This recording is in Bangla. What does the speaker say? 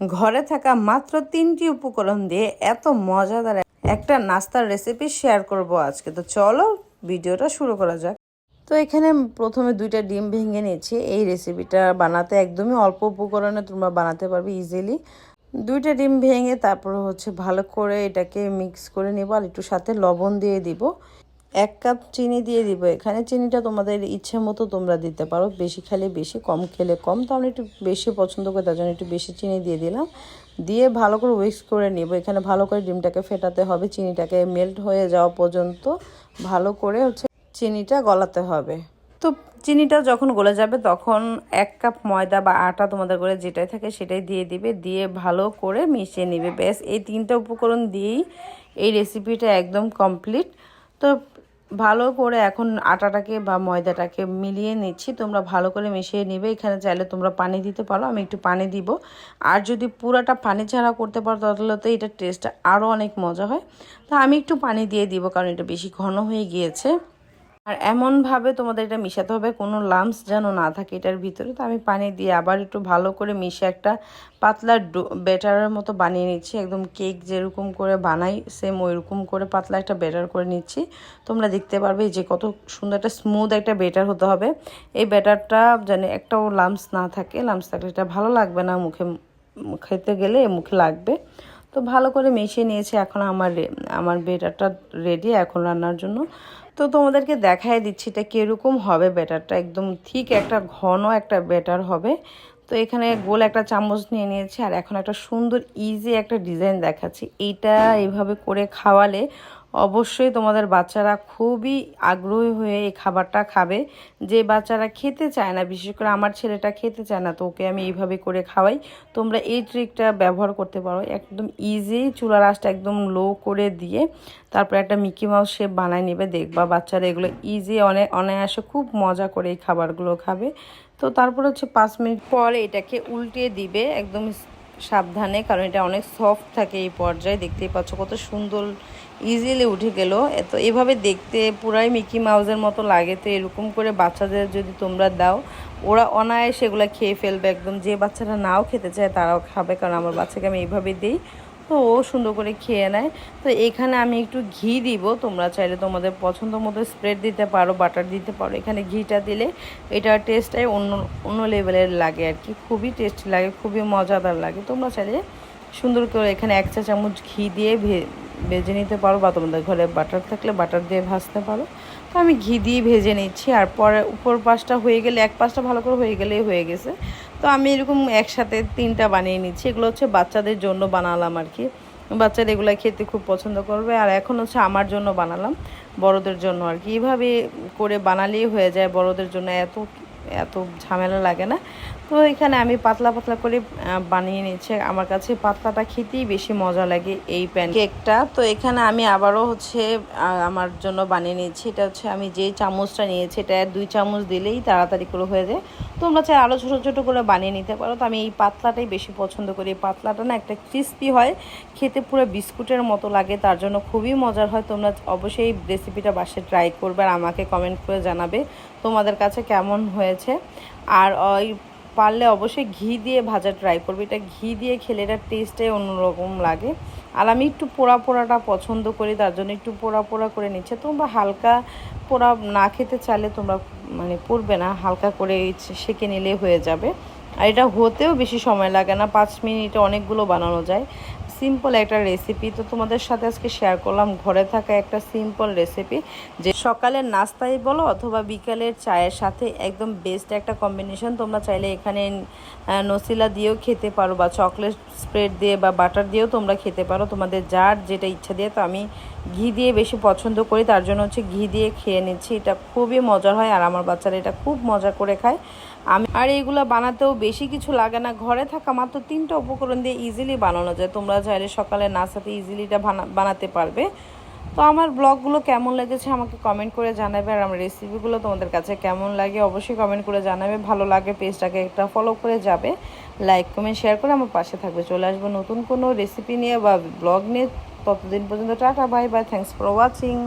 ঘরে থাকা মাত্র 3টি উপকরণ দিয়ে এত মজাদার একটা নাস্তার রেসিপি শেয়ার করব আজকে। তো চলো ভিডিওটা শুরু করা যাক। তো এখানে প্রথমে 2টা ডিম ভেঙে নিয়েছি। এই রেসিপিটা বানাতে একদমই অল্প উপকরণে তোমরা বানাতে পারবে ইজিলি। 2টা ডিম ভেঙে তারপর ভালো করে এটাকে মিক্স করে নেব, আর একটু সাথে লবণ দিয়ে দিব। 1 কাপ চিনি দিয়ে দিব। এখানে চিনিটা তোমাদের ইচ্ছে মতো তোমরা দিতে পারো, বেশি খেলে বেশি, কম খেলে কম। তো আমি একটু বেশি পছন্দ করি, তার জন্য একটু বেশি চিনি দিয়ে দিলাম। দিয়ে ভালো করে উইক্স করে নিব। এখানে ভালো করে ডিমটাকে ফেটাতে হবে, চিনিটাকে মেল্ট হয়ে যাওয়া পর্যন্ত ভালো করে চিনিটা গলাতে হবে। তো চিনিটা যখন গলে যাবে তখন 1 কাপ ময়দা বা আটা তোমাদের করে যেটাই থাকে সেটাই দিয়ে দিবে, দিয়ে ভালো করে মিশিয়ে নিবে। ব্যাস এই 3টা উপকরণ দিয়েই এই রেসিপিটা একদম কমপ্লিট। তো ভালো করে এখন আটাটাকে বা ময়দাটাকে মিলিয়ে নিচ্ছি। তোমরা ভালো করে মিশিয়ে নিবে। এখানে চাইলে তোমরা পানি দিতে পারো, আমি একটু পানি দিব। আর যদি পুরাটা পানি ছাড়া করতে পারো তাহলে তো এটার টেস্টটা আরও অনেক মজা হয়। তো আমি একটু পানি দিয়ে দিব, কারণ এটা বেশি ঘন হয়ে গিয়েছে। আর এমনভাবে তোমাদের এটা মিশাতে হবে কোনো লাম্পস যেন না থাকে এটার ভিতরে। তো আমি পানি দিয়ে আবার একটু ভালো করে মিশে একটা পাতলা ব্যাটারের মতো বানিয়ে নিচ্ছি। একদম কেক যেরকম করে বানাই সেম ওইরকম করে পাতলা একটা ব্যাটার করে নিচ্ছি। তোমরা দেখতে পারবে যে কত সুন্দর একটা স্মুথ একটা ব্যাটার হতে হবে। এই ব্যাটারটা যেন একটাও লাম্পস না থাকে, লাম্পস থাকলে এটা ভালো লাগবে না, খেতে গেলে মুখে লাগবে। তো ভালো করে মিশিয়ে নিয়েছি। এখন আমার ব্যাটারটা রেডি এখন রান্নার জন্য। তো তোমাদেরকে দেখাই দিচ্ছি এটা কীরকম হবে ব্যাটারটা। একদম ঠিক একটা ঘন একটা ব্যাটার হবে। তো এখানে গোল একটা চামচ নিয়ে নিয়েছি, আর এখন একটা সুন্দর ইজি একটা ডিজাইন দেখাচ্ছি। এইটা এইভাবে করে খাওয়ালে অবশ্যই তোমাদের বাচ্চারা খুবই আগ্রহী হয়ে এই খাবারটা খাবে। যে বাচ্চারা খেতে চায় না, বিশেষ করে আমার ছেলেটা খেতে চায় না, তো ওকে আমি এইভাবে করে খাওয়াই। তোমরা এই ট্রিকটা ব্যবহার করতে পারো। একদম ইজি, চুলার আঁচটা একদম লো করে দিয়ে তারপর একটা মিকি মাউস শেপ বানায় নেবে। দেখবা বাচ্চারা এগুলো ইজি অনায়াসে খুব মজা করে এই খাবারগুলো খাবে। তো তারপর 5 মিনিট পর এটাকে উল্টিয়ে দিবে একদম সাবধানে, কারণ এটা অনেক সফট থাকে। এই পর্যায়ে দেখতেই পাচ্ছ কত সুন্দর ইজিলি উঠে গেল। তো এভাবে দেখতে পুরাই মিকি মাউসের মতো লাগে। তো এরকম করে বাচ্চাদের যদি তোমরা দাও, ওরা অনায়াসে এগুলো খেয়ে ফেলবে একদম। যে বাচ্চারা নাও খেতে চায় তারাও খাবে, কারণ আমার বাচ্চাকে আমি এইভাবে দিই, তো ও সুন্দর করে খেয়ে নেয়। তো এখানে আমি একটু ঘি দিব। তোমরা চাইলে তোমাদের পছন্দ মতো স্প্রেড দিতে পারো, বাটার দিতে পারো। এখানে ঘিটা দিলে এটার টেস্টটাই অন্য লেভেলের লাগে আর কি, খুবই টেস্টি লাগে, খুবই মজাদার লাগে। তোমরা চাইলে সুন্দর করে এখানে 1 চা চামচ ঘি দিয়ে ভেজে নিতে পারো, বা তোমাদের ঘরে বাটার থাকলে বাটার দিয়ে ভাজতে পারো। তো আমি ঘি দিয়ে ভেজে নিচ্ছি। আর পরে উপর পাশটা হয়ে গেলে, এক পাশটা ভালো করে হয়ে গেলেই হয়ে গেছে। তো আমি এরকম একসাথে 3টা বানিয়ে নিচ্ছি। এগুলো বাচ্চাদের জন্য বানালাম আর কি, বাচ্চারা এগুলো খেতে খুব পছন্দ করবে। আর এখন আমার জন্য বানালাম, বড়দের জন্য আর কি। এইভাবে করে বানালেই হয়ে যায়, বড়দের জন্য এত এত ঝামেলা লাগে না। তো এখানে আমি পাতলা পাতলা করে বানিয়ে নিচ্ছি। আমার কাছে পাতলাটা খেতেই বেশি মজা লাগে এই প্যানকেকটা। তো এখানে আমি আবারও আমার জন্য বানিয়ে নিচ্ছি। এটা আমি যেই চামচটা নিয়েছি এটা 2 চামচ দিলেই তাড়াতাড়ি করে হয়ে যায়। তোমরা চাই আরও ছোটো ছোটো করে বানিয়ে নিতে পারো। তো আমি এই পাতলাটাই বেশি পছন্দ করি। এই পাতলাটা না একটা ক্রিস্পি হয়, খেতে পুরো বিস্কুটের মতো লাগে, তার জন্য খুবই মজার হয়। তোমরা অবশ্যই এই রেসিপিটা বাসায় ট্রাই করবে, আর আমাকে কমেন্ট করে জানাবে তোমাদের কাছে কেমন হয়েছে। আর ওই পারলে অবশ্যই ঘি দিয়ে ভাজা ট্রাই করবে। এটা ঘি দিয়ে খেলে এটার টেস্টটাই অন্যরকম লাগে। আর আমি একটু পোড়া পোড়াটা পছন্দ করি, তার জন্য একটু পোড়া পোড়া করে নিচ্ছে। তোমরা হালকা পোড়া না খেতে চাইলে তোমরা পড়বে না, হালকা করে সেঁকে নিলে হয়ে যাবে। আর এটা হতেও বেশি সময় লাগে না, 5 মিনিটে অনেকগুলো বানানো যায়। সিম্পল একটা রেসিপি তো তোমাদের সাথে আজকে শেয়ার করলাম। ঘরে থাকা একটা সিম্পল রেসিপি, যে সকালের নাস্তায় বলো অথবা বিকালের চায়ের সাথে একদম বেস্ট একটা কম্বিনেশন। তোমরা চাইলে এখানে নসিলা দিয়েও খেতে পারো, বা চকলেট স্প্রেড দিয়ে বা বাটার দিয়েও তোমরা খেতে পারো, তোমাদের যার যেটা ইচ্ছা দিয়ে। তো আমি ঘি দিয়ে বেশি পছন্দ করি, তার জন্য ঘি দিয়ে খেয়ে নিচ্ছি। এটা খুবই মজার হয়, আর আমার বাচ্চারা এটা খুব মজা করে খায়। আর এইগুলো বানাতেও বেশি কিছু লাগে না, ঘরে থাকা মাত্র 3টা উপকরণ দিয়ে ইজিলি বানানো যায়। তোমরা চাইলে সকালে নাস্তাতে ইজিলি এটা বানাতে পারবে। তো আমার ব্লগগুলো কেমন লেগেছে আমাকে কমেন্ট করে জানাবে, আর আমার রেসিপিগুলো তোমাদের কাছে কেমন লাগে অবশ্যই কমেন্ট করে জানাবে। ভালো লাগে পেজটাকে একটা ফলো করে যাবে, লাইক কমেন্ট শেয়ার করে আমার পাশে থাকবে। চলে আসবো নতুন কোনো রেসিপি নিয়ে বা ব্লগ নিয়ে। ততদিন পর্যন্ত tata, bye bye, thanks for watching.